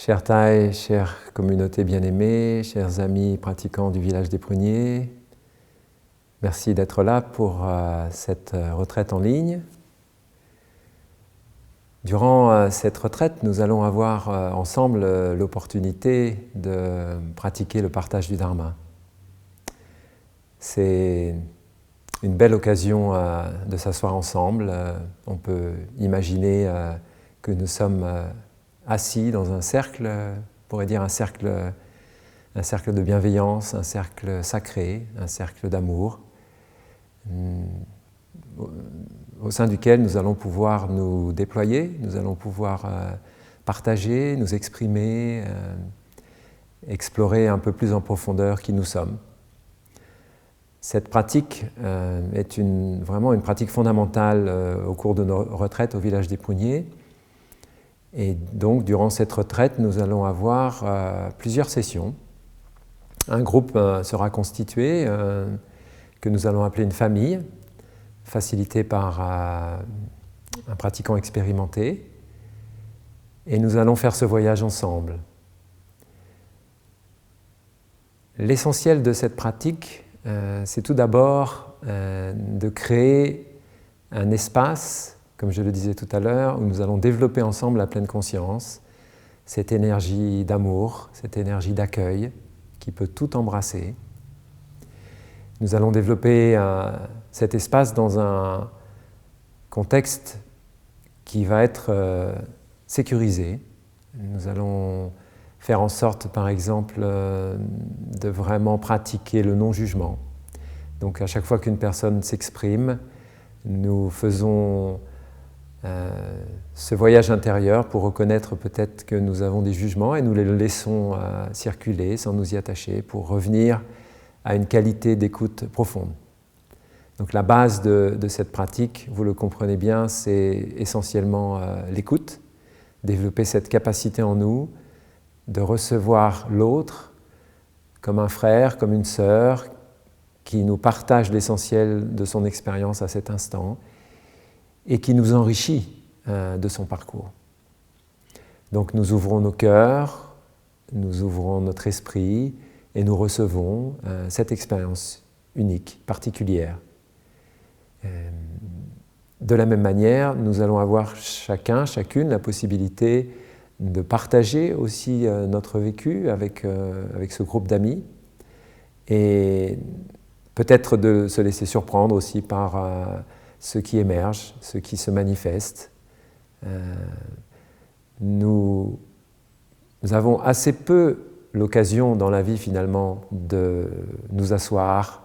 Cher Thaï, chère communauté bien-aimée, chers amis pratiquants du village des Pruniers, merci d'être là pour cette retraite en ligne. Durant cette retraite, nous allons avoir ensemble l'opportunité de pratiquer le partage du Dharma. C'est une belle occasion de s'asseoir ensemble. On peut imaginer que nous sommes assis dans un cercle, on pourrait dire un cercle de bienveillance, un cercle sacré, un cercle d'amour, au sein duquel nous allons pouvoir nous déployer, nous allons pouvoir partager, nous exprimer, explorer un peu plus en profondeur qui nous sommes. Cette pratique est vraiment une pratique fondamentale au cours de nos retraites au village des Pruniers. Et donc, durant cette retraite, nous allons avoir plusieurs sessions. Un groupe sera constitué, que nous allons appeler une famille, facilitée par un pratiquant expérimenté. Et nous allons faire ce voyage ensemble. L'essentiel de cette pratique, c'est tout d'abord de créer un espace, comme je le disais tout à l'heure, où nous allons développer ensemble la pleine conscience, cette énergie d'amour, cette énergie d'accueil qui peut tout embrasser. Nous allons développer cet espace dans un contexte qui va être sécurisé. Nous allons faire en sorte, par exemple, de vraiment pratiquer le non-jugement. Donc, à chaque fois qu'une personne s'exprime, nous faisons ce voyage intérieur pour reconnaître peut-être que nous avons des jugements et nous les laissons circuler sans nous y attacher pour revenir à une qualité d'écoute profonde. Donc la base de cette pratique, vous le comprenez bien, c'est essentiellement l'écoute, développer cette capacité en nous de recevoir l'autre comme un frère, comme une sœur qui nous partage l'essentiel de son expérience à cet instant et qui nous enrichit de son parcours. Donc nous ouvrons nos cœurs, nous ouvrons notre esprit et nous recevons cette expérience unique, particulière. De la même manière, nous allons avoir chacune la possibilité de partager aussi notre vécu avec ce groupe d'amis et peut-être de se laisser surprendre aussi par ce qui émerge, ce qui se manifeste. Nous avons assez peu l'occasion dans la vie finalement de nous asseoir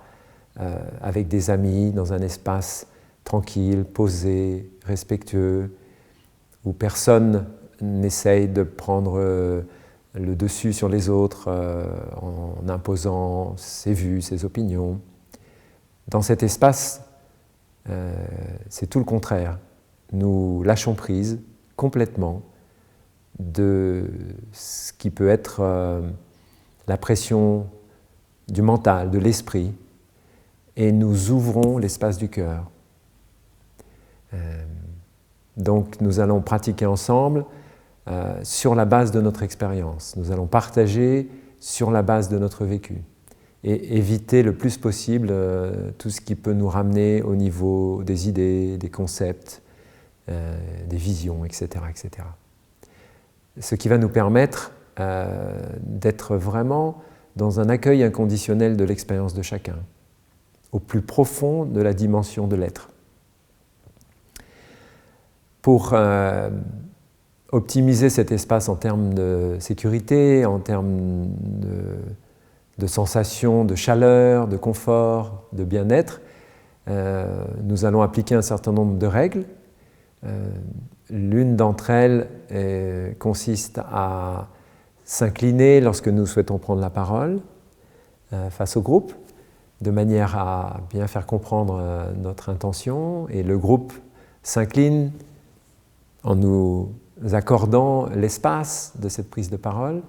avec des amis dans un espace tranquille, posé, respectueux, où personne n'essaye de prendre le dessus sur les autres en imposant ses vues, ses opinions. Dans cet espace, c'est tout le contraire. Nous lâchons prise complètement de ce qui peut être la pression du mental, de l'esprit, et nous ouvrons l'espace du cœur. Donc nous allons pratiquer ensemble sur la base de notre expérience. Nous allons partager sur la base de notre vécu et éviter le plus possible tout ce qui peut nous ramener au niveau des idées, des concepts, des visions, etc., etc. Ce qui va nous permettre d'être vraiment dans un accueil inconditionnel de l'expérience de chacun, au plus profond de la dimension de l'être. Pour optimiser cet espace en termes de sécurité, en termes de sensations, de chaleur, de confort, de bien-être, nous allons appliquer un certain nombre de règles. L'une d'entre elles consiste à s'incliner lorsque nous souhaitons prendre la parole face au groupe, de manière à bien faire comprendre notre intention, et le groupe s'incline en nous accordant l'espace de cette prise de parole.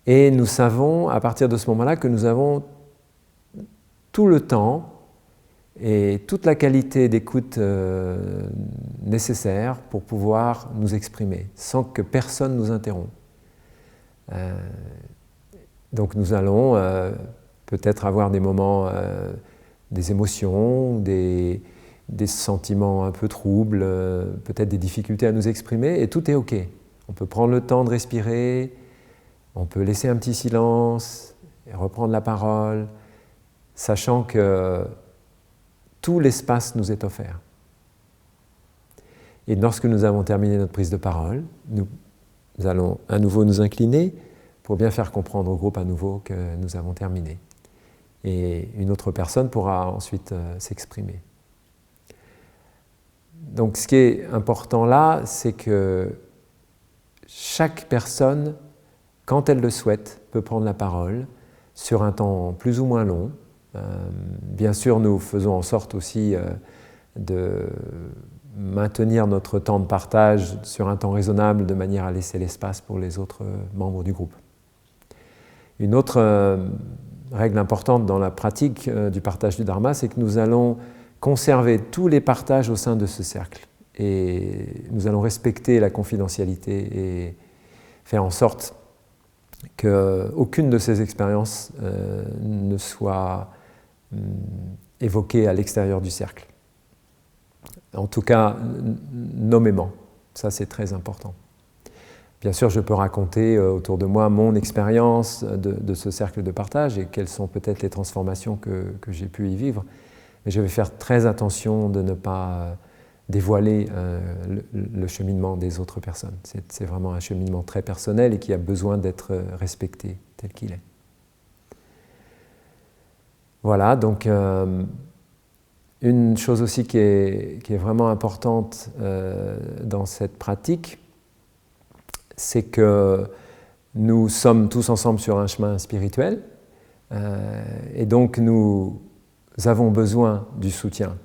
Et nous savons, à partir de ce moment-là, que nous avons tout le temps et toute la qualité d'écoute nécessaire pour pouvoir nous exprimer, sans que personne nous interrompe. Donc nous allons peut-être avoir des moments, des émotions, des sentiments un peu troubles, peut-être des difficultés à nous exprimer, et tout est OK. On peut prendre le temps de respirer, on peut laisser un petit silence, et reprendre la parole, sachant que tout l'espace nous est offert. Et lorsque nous avons terminé notre prise de parole, nous allons à nouveau nous incliner pour bien faire comprendre au groupe à nouveau que nous avons terminé. Et une autre personne pourra ensuite s'exprimer. Donc ce qui est important là, c'est que chaque personne, quand elle le souhaite, peut prendre la parole sur un temps plus ou moins long. Bien sûr, nous faisons en sorte aussi de maintenir notre temps de partage sur un temps raisonnable de manière à laisser l'espace pour les autres membres du groupe. Une autre règle importante dans la pratique du partage du Dharma, c'est que nous allons conserver tous les partages au sein de ce cercle. Et nous allons respecter la confidentialité et faire en sorte qu'aucune de ces expériences ne soit évoquée à l'extérieur du cercle. En tout cas, nommément. Ça, c'est très important. Bien sûr, je peux raconter autour de moi mon expérience de ce cercle de partage et quelles sont peut-être les transformations que j'ai pu y vivre. Mais je vais faire très attention de ne pas dévoiler le cheminement des autres personnes. C'est vraiment un cheminement très personnel et qui a besoin d'être respecté tel qu'il est. Voilà, donc une chose aussi qui est vraiment importante dans cette pratique, c'est que nous sommes tous ensemble sur un chemin spirituel et donc nous avons besoin du soutien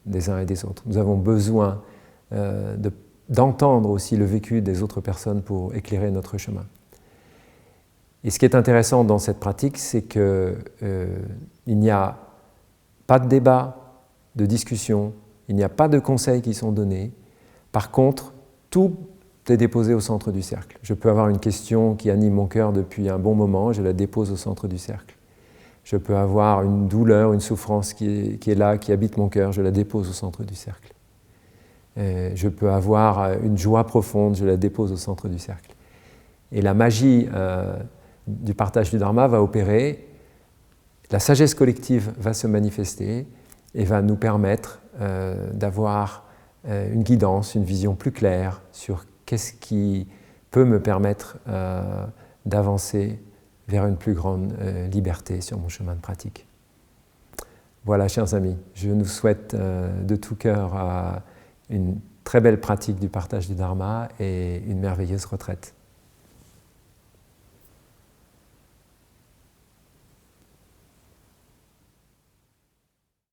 des uns et des autres. Nous avons besoin d'entendre aussi le vécu des autres personnes pour éclairer notre chemin. Et ce qui est intéressant dans cette pratique, c'est qu'il n'y a pas de débat, de discussion, il n'y a pas de conseils qui sont donnés. Par contre, tout est déposé au centre du cercle. Je peux avoir une question qui anime mon cœur depuis un bon moment, je la dépose au centre du cercle. Je peux avoir une douleur, une souffrance qui est là, qui habite mon cœur, je la dépose au centre du cercle. Je peux avoir une joie profonde, je la dépose au centre du cercle. Et la magie du partage du Dharma va opérer, la sagesse collective va se manifester et va nous permettre d'avoir une guidance, une vision plus claire sur qu'est-ce qui peut me permettre d'avancer vers une plus grande liberté sur mon chemin de pratique. Voilà, chers amis, je nous souhaite de tout cœur une très belle pratique du partage du Dharma et une merveilleuse retraite.